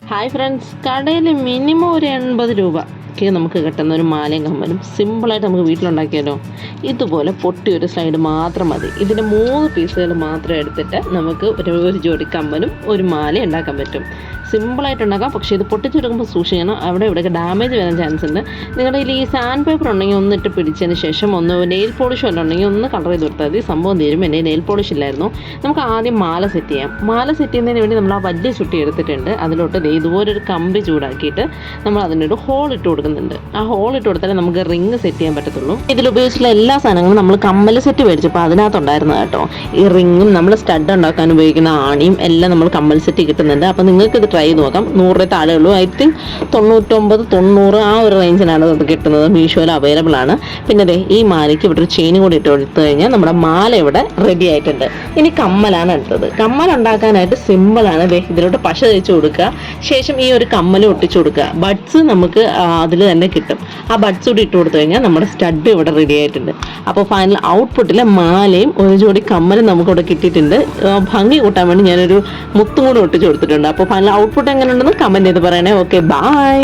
Hi friends, കടയിൽ minimum ഒരു 80 രൂപയ്ക്ക് നമുക്ക് കിട്ടുന്ന ഒരു മാലയും കമ്മലും സിമ്പിളായിട്ട് നമുക്ക് വീട്ടിലുണ്ടാക്കിയാലോ. ഇതുപോലെ പൊട്ടിയൊരു സ്ലൈഡ് മാത്രം മതി. ഇതിൻ്റെ 3 പീസുകൾ മാത്രം എടുത്തിട്ട് നമുക്ക് ഒരു ജോഡി കമ്മലും ഒരു മാലയും ഉണ്ടാക്കാൻ പറ്റും. സിമ്പിളായിട്ട് ഉണ്ടാക്കാം. പക്ഷേ ഇത് പൊട്ടിച്ചെടുക്കുമ്പോൾ സൂക്ഷിക്കണം, അവിടെ ഇവിടെയൊക്കെ ഡാമേജ് വരാൻ ചാൻസ് ഉണ്ട്. നിങ്ങളുടെ കയ്യിൽ ഈ സാൻഡ് പേപ്പർ ഉണ്ടെങ്കിൽ ഒന്നിട്ട് പിടിച്ചതിന് ശേഷം ഒന്ന് നെയിൽ പോളിഷ് വല്ലതും ഉണ്ടെങ്കിൽ ഒന്ന് കളർ ചെയ്ത് കൊടുത്താൽ മതി. സംഭവം തീരും. എൻ്റെ നെയിൽ പോളിഷ് ഇല്ലായിരുന്നു. നമുക്ക് ആദ്യം മാല സെറ്റ് ചെയ്യാം. മാല സെറ്റ് ചെയ്യുന്നതിന് വേണ്ടി നമ്മൾ ആ വലിയ ചുട്ടി എടുത്തിട്ടുണ്ട്. അതിലോട്ട് ഇതുപോലൊരു കമ്പി ചൂടാക്കിയിട്ട് നമ്മൾ അതിനൊരു ഹോൾ ഇട്ട് കൊടുക്കുന്നുണ്ട്. ആ ഹോൾ ഇട്ട് കൊടുത്താലേ നമുക്ക് റിങ് സെറ്റ് ചെയ്യാൻ പറ്റത്തുള്ളൂ. ഇതിലുപയോഗിച്ചുള്ള എല്ലാ സാധനങ്ങളും നമ്മൾ കമ്മൽ സെറ്റ് മേടിച്ചപ്പോൾ അതിനകത്തുണ്ടായിരുന്നു കേട്ടോ. ഈ റിങ്ങും നമ്മൾ സ്റ്റഡ് ഉണ്ടാക്കാൻ ഉപയോഗിക്കുന്ന ആണിയും എല്ലാം നമ്മൾ കമ്മൽ സെറ്റ് കിട്ടുന്നുണ്ട്. അപ്പോൾ നിങ്ങൾക്ക് ഇത് ട്രൈ ചെയ്ത് നോക്കാം. 100 താഴെ ഉള്ളൂ. ഐ തിങ്ക് 99-90 ആ ഒരു റേഞ്ചിനാണ് അത് കിട്ടുന്നത്. മീഷോയിൽ അവൈലബിൾ ആണ്. പിന്നെ ഈ മാലയ്ക്ക് ഇവിടെ ഒരു ചെയിൻ കൂടി ഇട്ട് കൊടുത്തു കഴിഞ്ഞാൽ നമ്മുടെ മാല ഇവിടെ റെഡി ആയിട്ടുണ്ട്. ഇനി കമ്മലാണ് എടുത്തത്. കമ്മൽ ഉണ്ടാക്കാനായിട്ട് സിമ്പിളാണ്. ഇതിലോട്ട് പശ തേച്ച് കൊടുക്കുക. ശേഷം ഈ ഒരു കമ്മൽ ഒട്ടിച്ചു കൊടുക്കുക. ബഡ്സ് നമുക്ക് അതിൽ തന്നെ കിട്ടും. ആ ബഡ്സ് കൂടി ഇട്ട് കൊടുത്തു കഴിഞ്ഞാൽ നമ്മുടെ സ്റ്റഡ് ഇവിടെ റെഡി ആയിട്ടുണ്ട്. അപ്പോൾ ഫൈനൽ ഔട്ട്പുട്ടിൽ മാലയും ഒരു ജോഡി കമ്മലും നമുക്കിവിടെ കിട്ടിയിട്ടുണ്ട്. ഭംഗി കൂട്ടാൻ വേണ്ടി ഞാനൊരു മുത്തും കൂടി ഒട്ടിച്ചു കൊടുത്തിട്ടുണ്ട്. അപ്പോൾ ഫൈനൽ ഔട്ട്പുട്ട് എങ്ങനെ ഉണ്ടെന്ന് കമൻറ്റ് ചെയ്ത് പറയണേ. Okay, by.